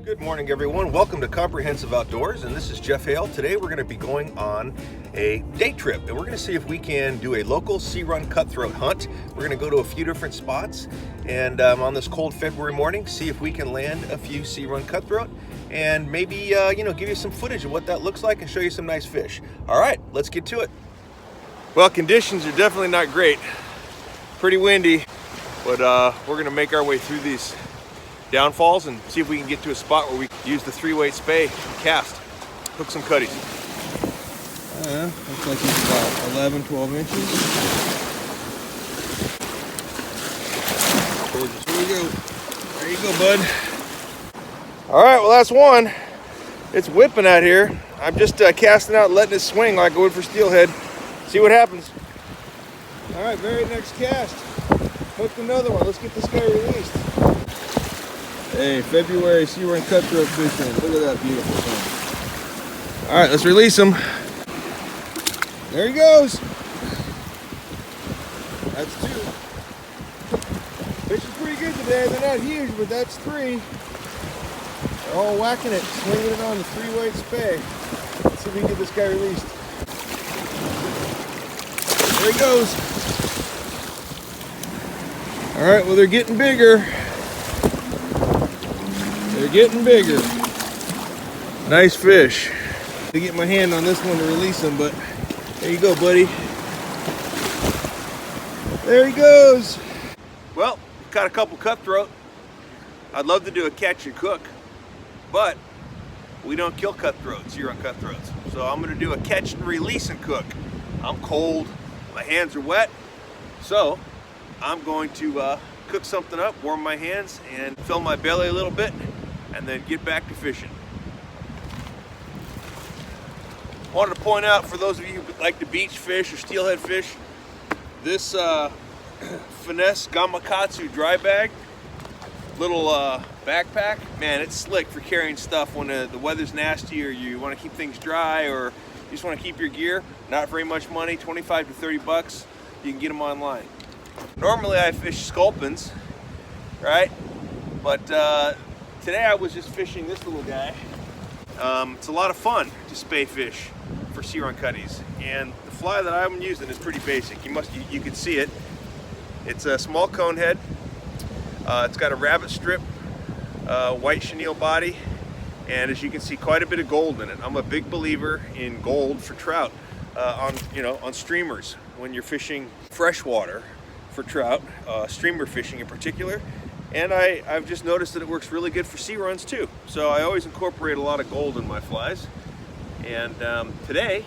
Good morning, everyone. Welcome to Comprehensive Outdoors, and this is Jeff Hale. Today we're going to be going on a day trip, and we're going to see if we can do a local Searun cutthroat hunt. We're going to go to a few different spots, and on this cold February morning, see if we can land a few Searun cutthroat, and maybe give you some footage of what that looks like and show you some nice fish. All right, let's get to it. Well, conditions are definitely not great. Pretty windy, but we're going to make our way through these downfalls and see if we can get to a spot where we can use the 3-weight spay cast, hook some cutties. Looks like it's about 11, 12 inches. Gorgeous. Here we go. There you go, bud. All right, well, that's one. It's whipping out here. I'm just casting out, letting it swing like I would for steelhead. See what happens. All right, very next cast. Hooked another one. Let's get this guy released. Hey, February Searun cutthroat fishing. Look at that beautiful thing. All right, let's release him. There he goes. That's 2. Fishing's pretty good today. They're not huge, but that's 3. They're all whacking it, swinging it on the 3-weight spay. Let's see if we can get this guy released. There he goes. All right, well, they're getting bigger. They're getting bigger. Nice fish. To get my hand on this one to release him, but there you go, buddy. There he goes. Well, got a couple cutthroat. I'd love to do a catch and cook, but we don't kill cutthroats here on Cutthroats. So I'm gonna do a catch and release and cook. I'm cold, my hands are wet, so I'm going to cook something up, warm my hands, and fill my belly a little bit, and then get back to fishing. Wanted to point out, for those of you who like to beach fish or steelhead fish, this Finesse Gamakatsu dry bag, little backpack, man, it's slick for carrying stuff when the weather's nasty or you want to keep things dry or you just want to keep your gear. Not very much money, 25 to 30 bucks. You can get them online. Normally I fish sculpins, right? But today I was just fishing this little guy. It's a lot of fun to spay fish for Searun cutties, and the fly that I'm using is pretty basic. You can see it. It's a small cone head. It's got a rabbit strip, white chenille body, and as you can see, quite a bit of gold in it. I'm a big believer in gold for trout on streamers when you're fishing freshwater for trout, streamer fishing in particular. And I've just noticed that it works really good for Searuns too. So I always incorporate a lot of gold in my flies. And today,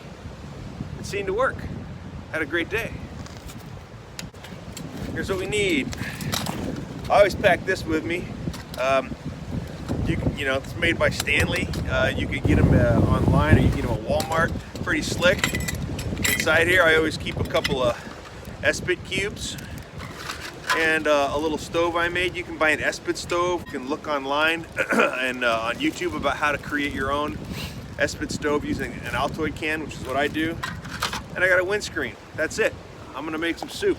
it seemed to work. Had a great day. Here's what we need. I always pack this with me. It's made by Stanley. You can get them online, or you can get them at Walmart. Pretty slick. Inside here, I always keep a couple of Espit cubes and a little stove I made. You can buy an Espit stove. You can look online and on YouTube about how to create your own Espit stove using an Altoid can, which is what I do. And I got a windscreen. That's it. I'm gonna make some soup.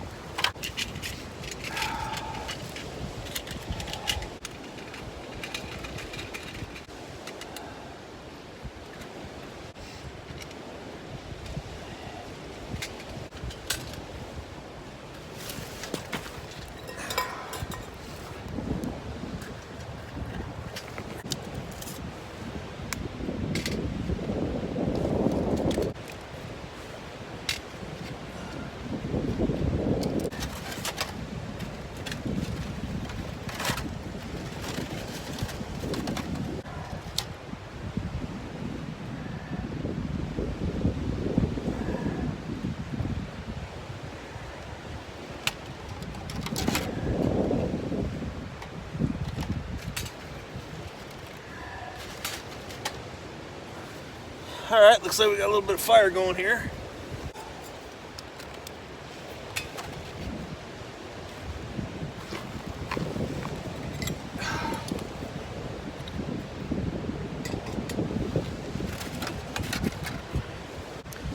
All right, looks like we got a little bit of fire going here.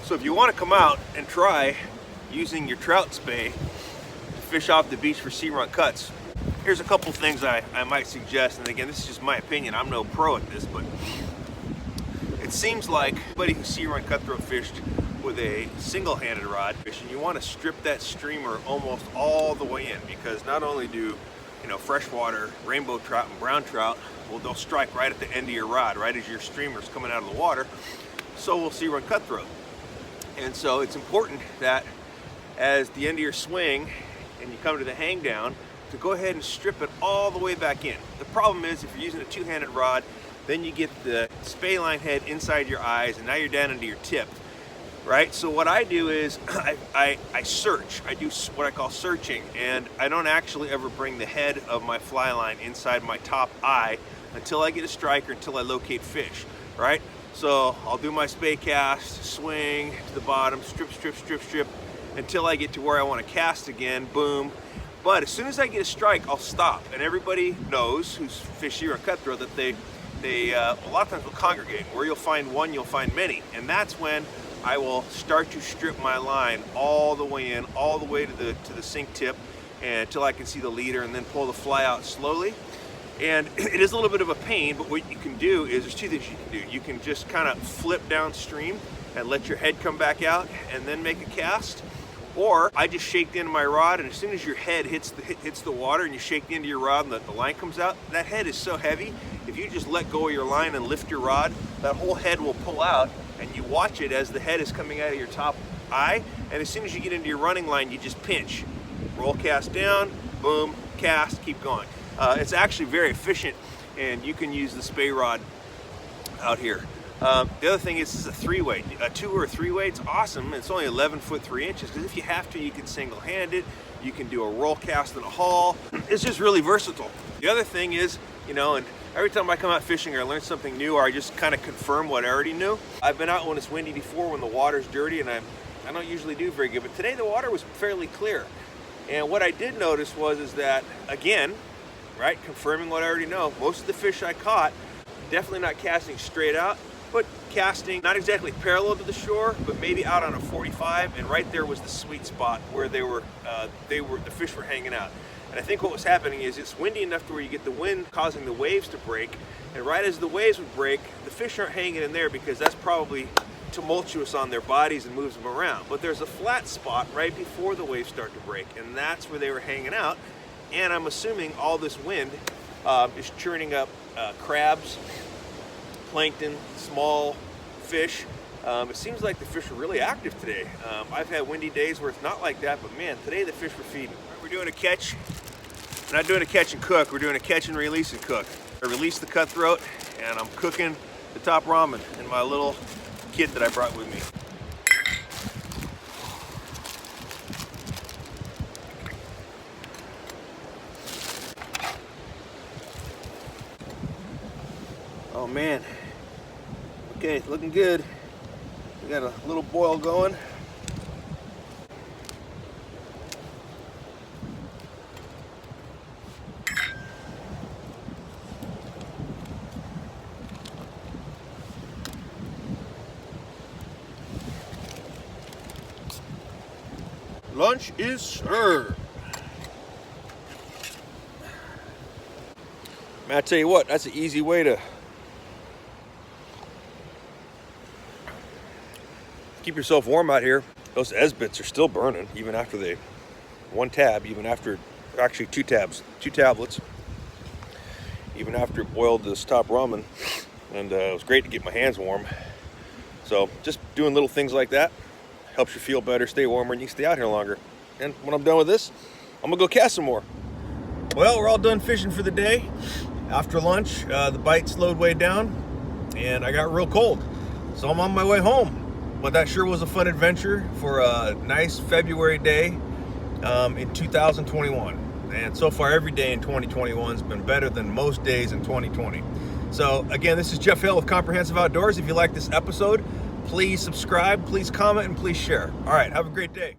So if you want to come out and try using your trout spay to fish off the beach for Searun cuts, here's a couple things I might suggest, and again, this is just my opinion. I'm no pro at this, but it seems like anybody who sea run cutthroat fished with a single-handed rod fishing, you want to strip that streamer almost all the way in, because not only do freshwater rainbow trout and brown trout, well, they'll strike right at the end of your rod, right as your streamer's coming out of the water. So will sea run cutthroat. And so it's important that as the end of your swing and you come to the hang down, to go ahead and strip it all the way back in. The problem is, if you're using a two-handed rod, then you get the spay line head inside your eyes, and now you're down into your tip, right? So what I do is I search. I do what I call searching, and I don't actually ever bring the head of my fly line inside my top eye until I get a strike or until I locate fish, right? So I'll do my spay cast, swing to the bottom, strip, strip, strip, strip, until I get to where I want to cast again, boom. But as soon as I get a strike, I'll stop. And everybody knows who's fished sea run cutthroat that they a lot of times will congregate. Where you'll find one, you'll find many. And that's when I will start to strip my line all the way in, all the way to the sink tip, and until I can see the leader, and then pull the fly out slowly. And it is a little bit of a pain, but what you can do is, there's two things you can do. You can just kind of flip downstream and let your head come back out and then make a cast. Or I just shake the end of my rod, and as soon as your head hits the water and you shake the end of your rod and the line comes out, that head is so heavy, if you just let go of your line and lift your rod, that whole head will pull out, and you watch it as the head is coming out of your top eye, and as soon as you get into your running line, you just pinch. Roll cast down, boom, cast, keep going. It's actually very efficient, and you can use the spay rod out here. The other thing is, this is a three-weight, a 2 or 3-weight. It's awesome. It's only 11 foot 3 inches, because if you have to, you can single-hand it. You can do a roll cast and a haul. It's just really versatile. The other thing is, and every time I come out fishing or I learn something new, or I just kind of confirm what I already knew. I've been out when it's windy before, when the water's dirty, and I don't usually do very good. But today the water was fairly clear. And what I did notice is that, again, right, confirming what I already know, most of the fish I caught, definitely not casting straight out, but casting not exactly parallel to the shore, but maybe out on a 45, and right there was the sweet spot where the fish were hanging out. And I think what was happening is, it's windy enough to where you get the wind causing the waves to break, and right as the waves would break, the fish aren't hanging in there, because that's probably tumultuous on their bodies and moves them around. But there's a flat spot right before the waves start to break, and that's where they were hanging out. And I'm assuming all this wind is churning up crabs, plankton, small fish. It seems like the fish are really active today. I've had windy days where it's not like that, but man, today the fish were feeding. We're doing a catch. We're not doing a catch and cook, we're doing a catch and release and cook. I released the cutthroat, and I'm cooking the top ramen in my little kit that I brought with me. Oh man, okay, looking good. We got a little boil going. Lunch is served. Man, I tell you what, that's an easy way to keep yourself warm out here. Those S-bits are still burning, even after one tab, even after, actually 2 tabs, 2 tablets, even after it boiled this top ramen. And it was great to get my hands warm. So just doing little things like that helps you feel better, stay warmer, and you can stay out here longer. And when I'm done with this, I'm gonna go cast some more. Well, we're all done fishing for the day. After lunch, the bite slowed way down, and I got real cold. So I'm on my way home. But that sure was a fun adventure for a nice February day in 2021. And so far, every day in 2021 has been better than most days in 2020. So again, this is Jeff Hill with Comprehensive Outdoors. If you like this episode, please subscribe, please comment, and please share. All right, have a great day.